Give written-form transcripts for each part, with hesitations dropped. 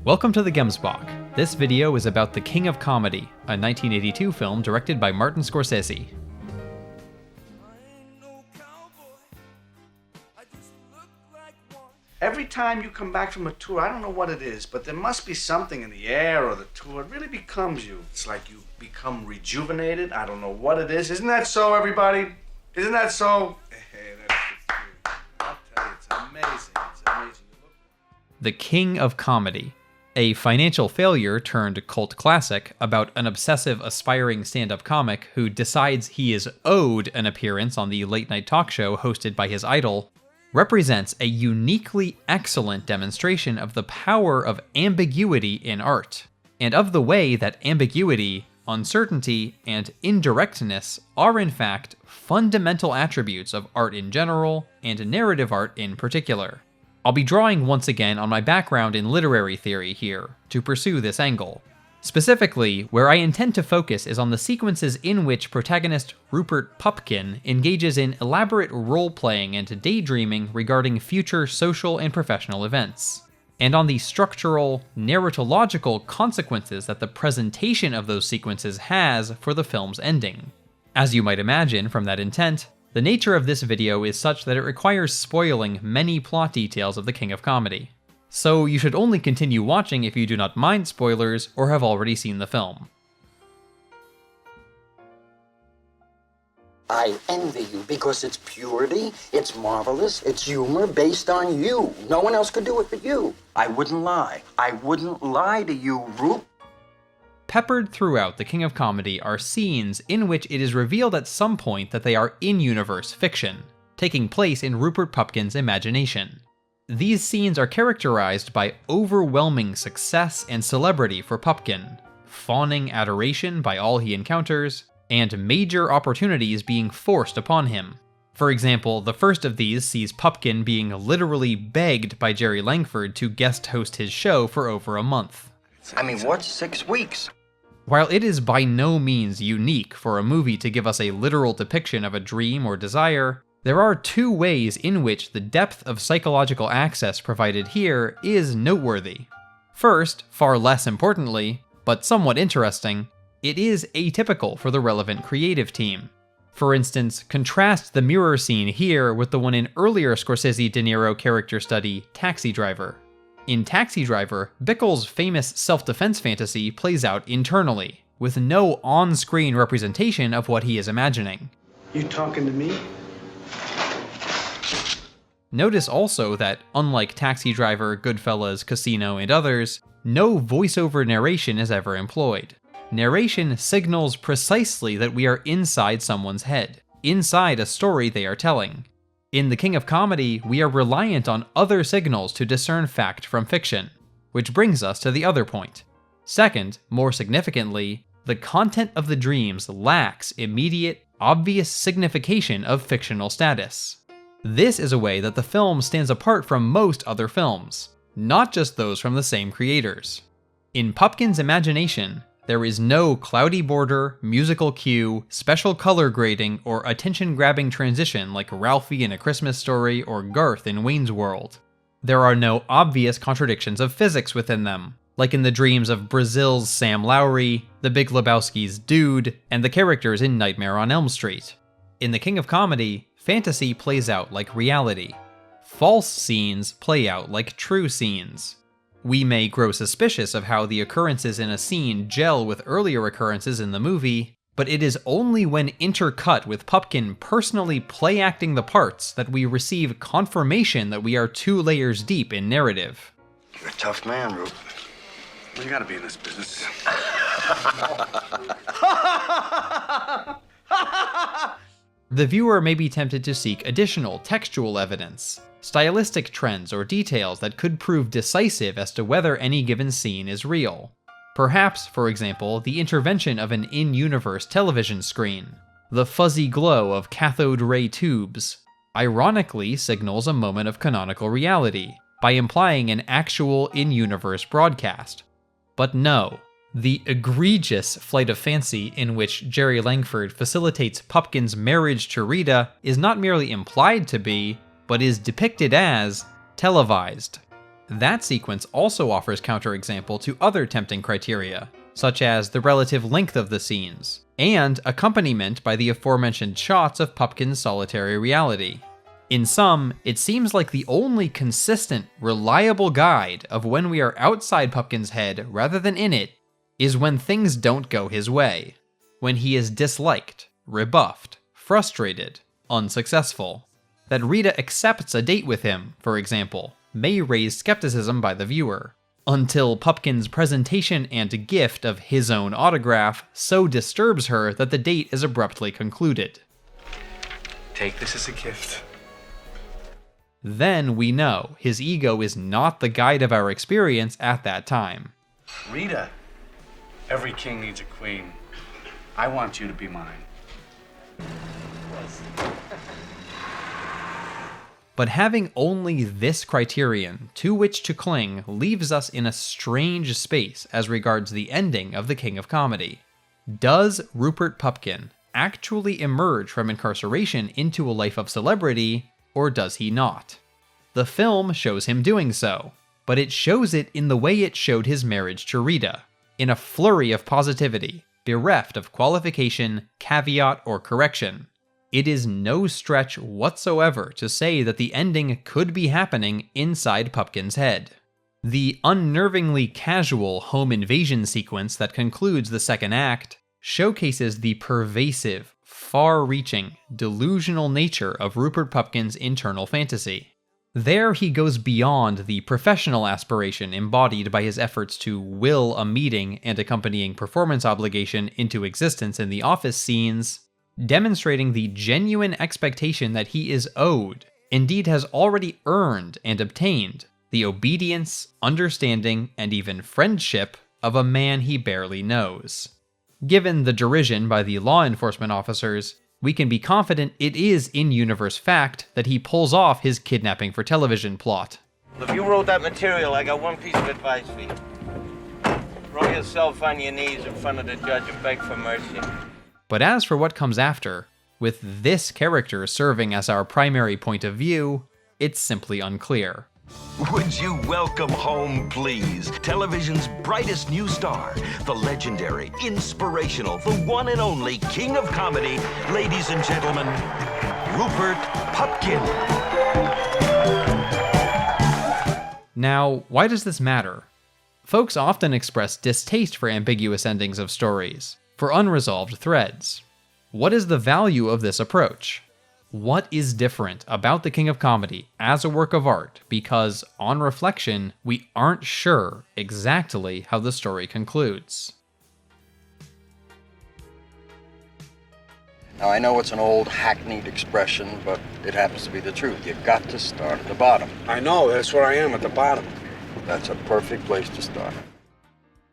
Welcome to the Gemsbach. This video is about The King of Comedy, a 1982 film directed by Martin Scorsese. Every time you come back from a tour, I don't know what it is, but there must be something in the air or the tour. It really becomes you. It's like you become rejuvenated. I don't know what it is. Isn't that so, everybody? Isn't that so? Hey, that's true. I'll tell you, it's amazing. It's amazing. The King of Comedy, a financial failure turned cult classic about an obsessive aspiring stand-up comic who decides he is owed an appearance on the late-night talk show hosted by his idol, represents a uniquely excellent demonstration of the power of ambiguity in art, and of the way that ambiguity, uncertainty, and indirectness are in fact fundamental attributes of art in general and narrative art in particular. I'll be drawing once again on my background in literary theory here to pursue this angle. Specifically, where I intend to focus is on the sequences in which protagonist Rupert Pupkin engages in elaborate role-playing and daydreaming regarding future social and professional events, and on the structural, narratological consequences that the presentation of those sequences has for the film's ending. As you might imagine from that intent, the nature of this video is such that it requires spoiling many plot details of The King of Comedy. So you should only continue watching if you do not mind spoilers or have already seen the film. I envy you because it's purity, it's marvelous, it's humor based on you. No one else could do it but you. I wouldn't lie. I wouldn't lie to you, Roop. Peppered throughout The King of Comedy are scenes in which it is revealed at some point that they are in-universe fiction, taking place in Rupert Pupkin's imagination. These scenes are characterized by overwhelming success and celebrity for Pupkin, fawning adoration by all he encounters, and major opportunities being forced upon him. For example, the first of these sees Pupkin being literally begged by Jerry Langford to guest host his show for over a month. I mean, what's 6 weeks? While it is by no means unique for a movie to give us a literal depiction of a dream or desire, there are two ways in which the depth of psychological access provided here is noteworthy. First, far less importantly, but somewhat interesting, it is atypical for the relevant creative team. For instance, contrast the mirror scene here with the one in earlier Scorsese De Niro character study, Taxi Driver. In Taxi Driver, Bickle's famous self-defense fantasy plays out internally, with no on-screen representation of what he is imagining. You talking to me? Notice also that, unlike Taxi Driver, Goodfellas, Casino, and others, no voiceover narration is ever employed. Narration signals precisely that we are inside someone's head, inside a story they are telling. In The King of Comedy, we are reliant on other signals to discern fact from fiction, which brings us to the other point. Second, more significantly, the content of the dreams lacks immediate, obvious signification of fictional status. This is a way that the film stands apart from most other films, not just those from the same creators. In Pupkin's imagination, there is no cloudy border, musical cue, special color grading, or attention-grabbing transition like Ralphie in A Christmas Story or Garth in Wayne's World. There are no obvious contradictions of physics within them, like in the dreams of Brazil's Sam Lowry, The Big Lebowski's Dude, and the characters in Nightmare on Elm Street. In The King of Comedy, fantasy plays out like reality. False scenes play out like true scenes. We may grow suspicious of how the occurrences in a scene gel with earlier occurrences in the movie, but it is only when intercut with Pupkin personally play-acting the parts that we receive confirmation that we are 2 layers deep in narrative. You're a tough man, Roop. Well, you gotta be in this business. The viewer may be tempted to seek additional textual evidence, stylistic trends or details that could prove decisive as to whether any given scene is real. Perhaps, for example, the intervention of an in-universe television screen. The fuzzy glow of cathode ray tubes ironically signals a moment of canonical reality by implying an actual in-universe broadcast. But no. The egregious flight of fancy in which Jerry Langford facilitates Pupkin's marriage to Rita is not merely implied to be, but is depicted as, televised. That sequence also offers counterexample to other tempting criteria, such as the relative length of the scenes, and accompaniment by the aforementioned shots of Pupkin's solitary reality. In sum, it seems like the only consistent, reliable guide of when we are outside Pupkin's head rather than in it is when things don't go his way, when he is disliked, rebuffed, frustrated, unsuccessful. That Rita accepts a date with him, for example, may raise skepticism by the viewer, until Pupkin's presentation and gift of his own autograph so disturbs her that the date is abruptly concluded. Take this as a gift. Then we know his ego is not the guide of our experience at that time. Rita, every king needs a queen. I want you to be mine. But having only this criterion to which to cling leaves us in a strange space as regards the ending of The King of Comedy. Does Rupert Pupkin actually emerge from incarceration into a life of celebrity, or does he not? The film shows him doing so, but it shows it in the way it showed his marriage to Rita, in a flurry of positivity, bereft of qualification, caveat, or correction. It is no stretch whatsoever to say that the ending could be happening inside Pupkin's head. The unnervingly casual home invasion sequence that concludes the second act showcases the pervasive, far-reaching, delusional nature of Rupert Pupkin's internal fantasy. There he goes beyond the professional aspiration embodied by his efforts to will a meeting and accompanying performance obligation into existence in the office scenes, demonstrating the genuine expectation that he is owed, indeed has already earned and obtained, the obedience, understanding, and even friendship of a man he barely knows. Given the derision by the law enforcement officers, we can be confident it is in-universe fact that he pulls off his kidnapping for television plot. If you wrote that material, I got one piece of advice for you. Throw yourself on your knees in front of the judge and beg for mercy. But as for what comes after, with this character serving as our primary point of view, it's simply unclear. Would you welcome home, please, television's brightest new star, the legendary, inspirational, the one and only King of Comedy, ladies and gentlemen, Rupert Pupkin. Now, why does this matter? Folks often express distaste for ambiguous endings of stories, for unresolved threads. What is the value of this approach? What is different about The King of Comedy as a work of art because, on reflection, we aren't sure exactly how the story concludes? Now, I know it's an old hackneyed expression, but it happens to be the truth. You've got to start at the bottom. I know, that's where I am, at the bottom. That's a perfect place to start.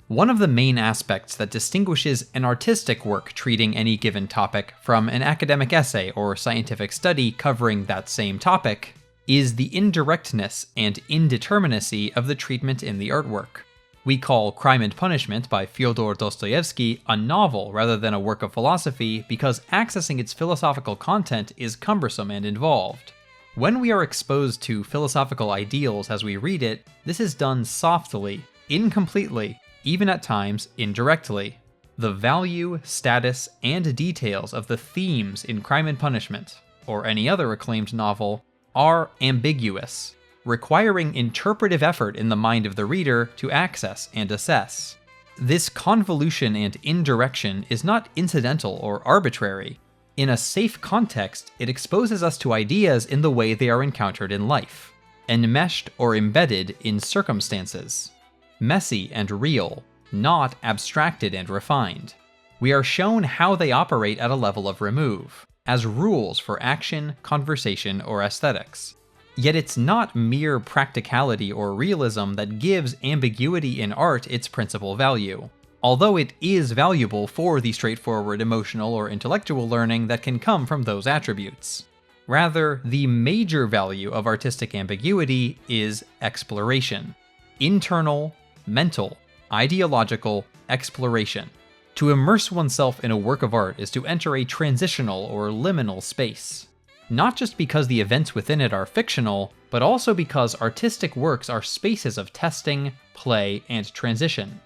One of the main aspects that distinguishes an artistic work treating any given topic from an academic essay or scientific study covering that same topic is the indirectness and indeterminacy of the treatment in the artwork. We call Crime and Punishment by Fyodor Dostoevsky a novel rather than a work of philosophy because accessing its philosophical content is cumbersome and involved. When we are exposed to philosophical ideals as we read it, this is done softly, incompletely, even at times indirectly. The value, status, and details of the themes in Crime and Punishment, or any other acclaimed novel, are ambiguous, requiring interpretive effort in the mind of the reader to access and assess. This convolution and indirection is not incidental or arbitrary. In a safe context, it exposes us to ideas in the way they are encountered in life, enmeshed or embedded in circumstances. Messy and real, not abstracted and refined. We are shown how they operate at a level of remove, as rules for action, conversation, or aesthetics. Yet it's not mere practicality or realism that gives ambiguity in art its principal value, although it is valuable for the straightforward emotional or intellectual learning that can come from those attributes. Rather, the major value of artistic ambiguity is exploration. Internal, mental, ideological exploration. To immerse oneself in a work of art is to enter a transitional or liminal space. not just because the events within it are fictional, but also because artistic works are spaces of testing, play, and transition.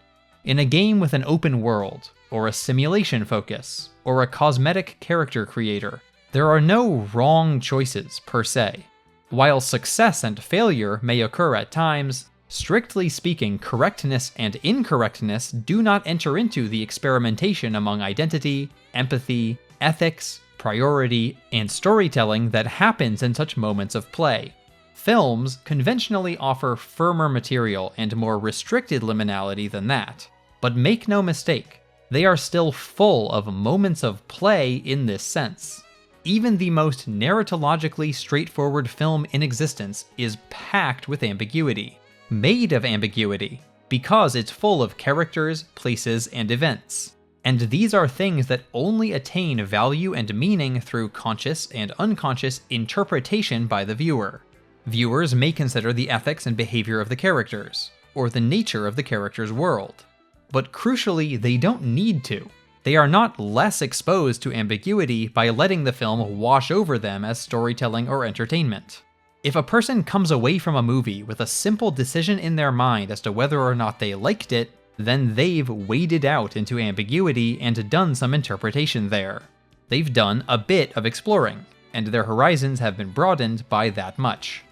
In a game with an open world, or a simulation focus, or a cosmetic character creator, there are no wrong choices per se. While success and failure may occur at times, strictly speaking, correctness and incorrectness do not enter into the experimentation among identity, empathy, ethics, priority, and storytelling that happens in such moments of play. Films conventionally offer firmer material and more restricted liminality than that, but make no mistake, they are still full of moments of play in this sense. Even the most narratologically straightforward film in existence is packed with ambiguity, made of ambiguity, because it's full of characters, places, and events. And these are things that only attain value and meaning through conscious and unconscious interpretation by the viewer. Viewers may consider the ethics and behavior of the characters, or the nature of the character's world. But crucially, they don't need to. They are not less exposed to ambiguity by letting the film wash over them as storytelling or entertainment. If a person comes away from a movie with a simple decision in their mind as to whether or not they liked it, then they've waded out into ambiguity and done some interpretation there. They've done a bit of exploring, and their horizons have been broadened by that much.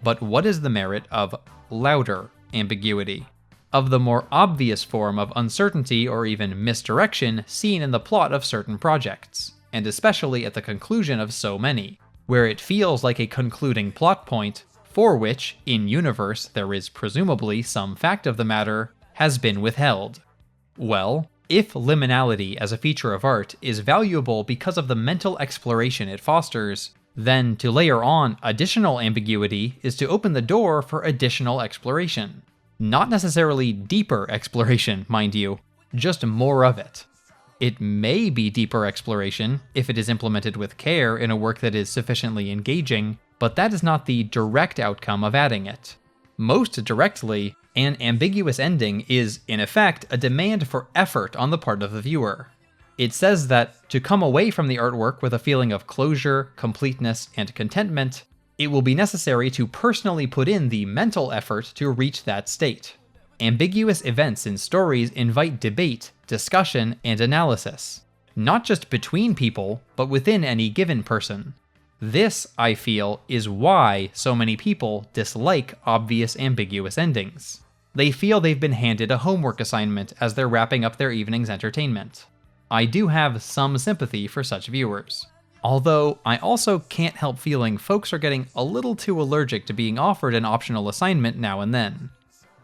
But what is the merit of louder ambiguity? Of the more obvious form of uncertainty or even misdirection seen in the plot of certain projects, and especially at the conclusion of so many, where it feels like a concluding plot point, for which, in universe, there is presumably some fact of the matter, has been withheld. Well, if liminality as a feature of art is valuable because of the mental exploration it fosters, then to layer on additional ambiguity is to open the door for additional exploration. Not necessarily deeper exploration, mind you, just more of it. It may be deeper exploration if it is implemented with care in a work that is sufficiently engaging, but that is not the direct outcome of adding it. Most directly, an ambiguous ending is, in effect, a demand for effort on the part of the viewer. It says that to come away from the artwork with a feeling of closure, completeness, and contentment, it will be necessary to personally put in the mental effort to reach that state. Ambiguous events in stories invite debate, discussion, and analysis, not just between people, but within any given person. This, I feel, is why so many people dislike obvious ambiguous endings. They feel they've been handed a homework assignment as they're wrapping up their evening's entertainment. I do have some sympathy for such viewers. Although, I also can't help feeling folks are getting a little too allergic to being offered an optional assignment now and then.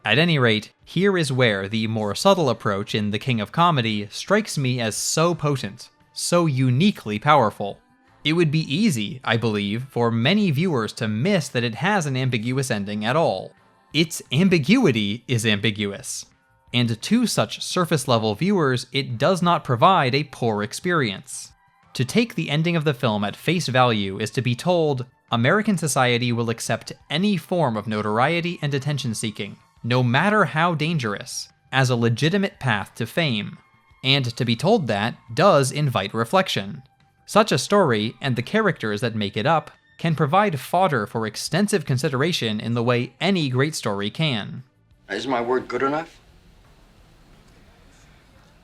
At any rate, here is where the more subtle approach in The King of Comedy strikes me as so potent, so uniquely powerful. It would be easy, I believe, for many viewers to miss that it has an ambiguous ending at all. Its ambiguity is ambiguous. And to such surface-level viewers, it does not provide a poor experience. To take the ending of the film at face value is to be told, American society will accept any form of notoriety and attention-seeking, no matter how dangerous, as a legitimate path to fame. And to be told that does invite reflection. Such a story, and the characters that make it up, can provide fodder for extensive consideration in the way any great story can. Is my word good enough?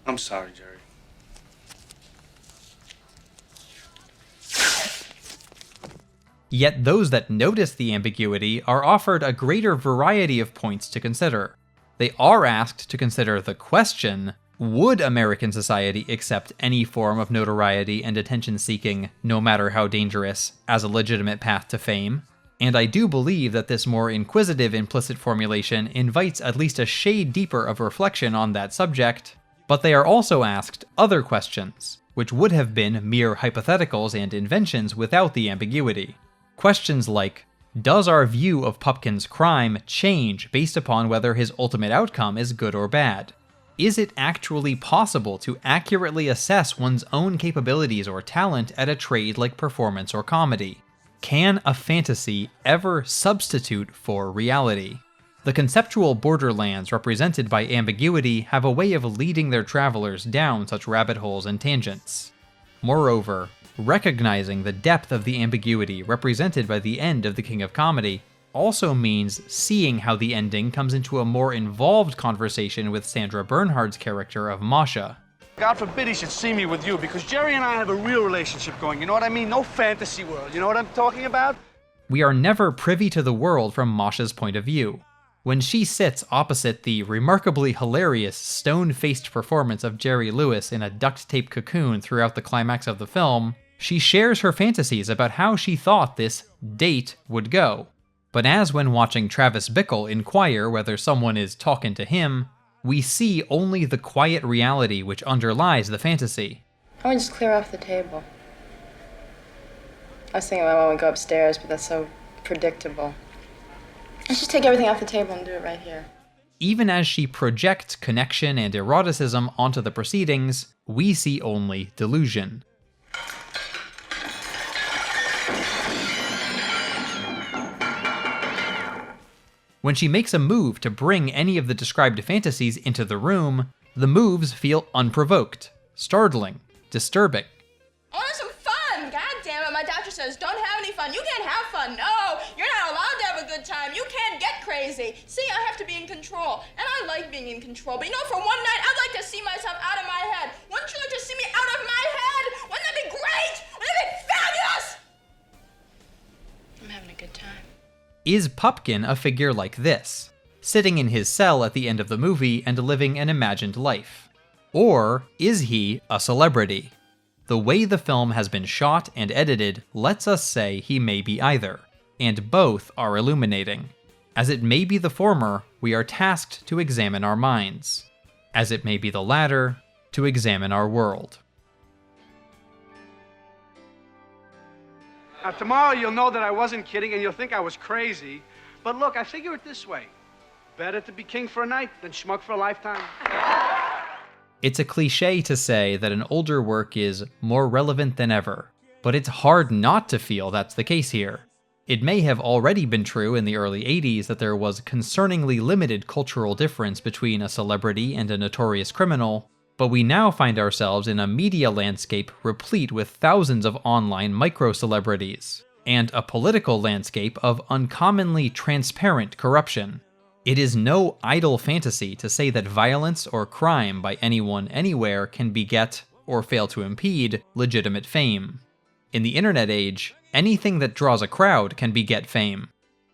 I'm sorry, Jerry. Yet those that notice the ambiguity are offered a greater variety of points to consider. They are asked to consider the question, would American society accept any form of notoriety and attention-seeking, no matter how dangerous, as a legitimate path to fame? And I do believe that this more inquisitive implicit formulation invites at least a shade deeper of reflection on that subject, but they are also asked other questions, which would have been mere hypotheticals and inventions without the ambiguity. Questions like, does our view of Pupkin's crime change based upon whether his ultimate outcome is good or bad? Is it actually possible to accurately assess one's own capabilities or talent at a trade like performance or comedy? Can a fantasy ever substitute for reality? The conceptual borderlands represented by ambiguity have a way of leading their travelers down such rabbit holes and tangents. Moreover, Recognizing the depth of the ambiguity represented by the end of The King of Comedy also means seeing how the ending comes into a more involved conversation with Sandra Bernhard's character of Masha. God forbid he should see me with you, because Jerry and I have a real relationship going, you know what I mean? No fantasy world, you know what I'm talking about? We are never privy to the world from Masha's point of view. When she sits opposite the remarkably hilarious stone-faced performance of Jerry Lewis in a duct tape cocoon throughout the climax of the film, she shares her fantasies about how she thought this date would go. But as when watching Travis Bickle inquire whether someone is talking to him, we see only the quiet reality which underlies the fantasy. I would just clear off the table. I was thinking I want to go upstairs, but that's so predictable. Let's just take everything off the table and do it right here. Even as she projects connection and eroticism onto the proceedings, we see only delusion. When she makes a move to bring any of the described fantasies into the room, the moves feel unprovoked, startling, disturbing. I want some fun! God damn it, my doctor says don't have any fun. You can't have fun. No, you're not allowed to have a good time. You can't get crazy. See, I have to be in control. And I like being in control. But you know, for one night, I'd like to see myself out of my head. Wouldn't you like to see me out of my head? Wouldn't that be great? Wouldn't that be fabulous? I'm having a good time. Is Pupkin a figure like this, sitting in his cell at the end of the movie and living an imagined life? Or is he a celebrity? The way the film has been shot and edited lets us say he may be either, and both are illuminating. As it may be the former, we are tasked to examine our minds. As it may be the latter, to examine our world. Now, tomorrow you'll know that I wasn't kidding and you'll think I was crazy. But look, I figure it this way. Better to be king for a night than schmuck for a lifetime. It's a cliche to say that an older work is more relevant than ever, but it's hard not to feel that's the case here. It may have already been true in the early 80s that there was concerningly limited cultural difference between a celebrity and a notorious criminal, but we now find ourselves in a media landscape replete with thousands of online micro-celebrities, and a political landscape of uncommonly transparent corruption. It is no idle fantasy to say that violence or crime by anyone anywhere can beget, or fail to impede, legitimate fame. In the internet age, anything that draws a crowd can beget fame.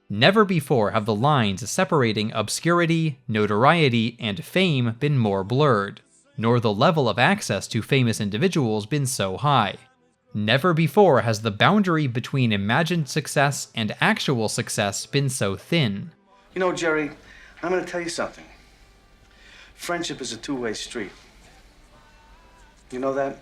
Never before have the lines separating obscurity, notoriety, and fame been more blurred, nor the level of access to famous individuals been so high. Never before has the boundary between imagined success and actual success been so thin. You know, Jerry, I'm going to tell you something. Friendship is a two-way street. You know that?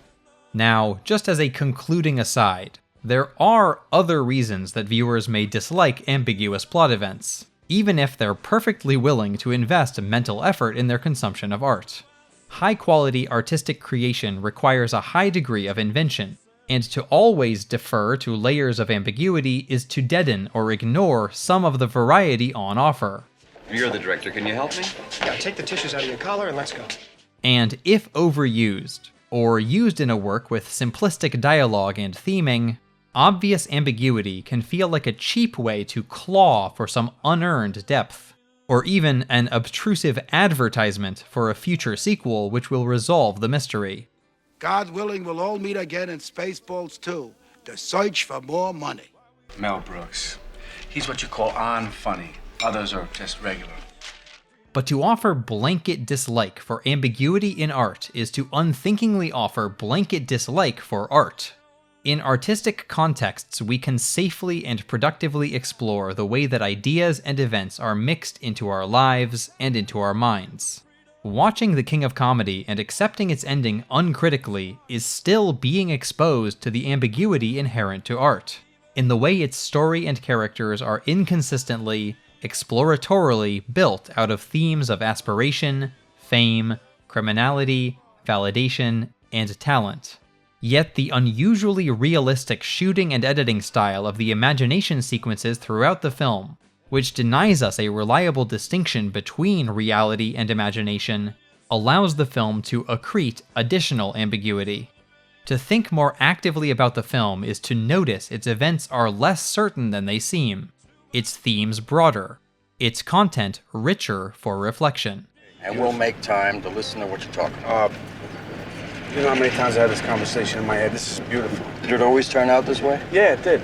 Now, just as a concluding aside, there are other reasons that viewers may dislike ambiguous plot events, even if they're perfectly willing to invest mental effort in their consumption of art. High-quality artistic creation requires a high degree of invention, and to always defer to layers of ambiguity is to deaden or ignore some of the variety on offer. You're the director, can you help me? Yeah, take the tissues out of your collar and let's go. And if overused, or used in a work with simplistic dialogue and theming, obvious ambiguity can feel like a cheap way to claw for some unearned depth, or even an obtrusive advertisement for a future sequel which will resolve the mystery. God willing, we'll all meet again in Spaceballs 2, the search for more money. Mel Brooks. He's what you call on-funny. Others are just regular. But to offer blanket dislike for ambiguity in art is to unthinkingly offer blanket dislike for art. In artistic contexts, we can safely and productively explore the way that ideas and events are mixed into our lives and into our minds. Watching The King of Comedy and accepting its ending uncritically is still being exposed to the ambiguity inherent to art, in the way its story and characters are inconsistently, exploratorily built out of themes of aspiration, fame, criminality, validation, and talent. Yet the unusually realistic shooting and editing style of the imagination sequences throughout the film, which denies us a reliable distinction between reality and imagination, allows the film to accrete additional ambiguity. To think more actively about the film is to notice its events are less certain than they seem, its themes broader, its content richer for reflection. And we'll make time to listen to what you're talking about. You know how many times I had this conversation in my head? This is beautiful. Did it always turn out this way? Yeah, it did.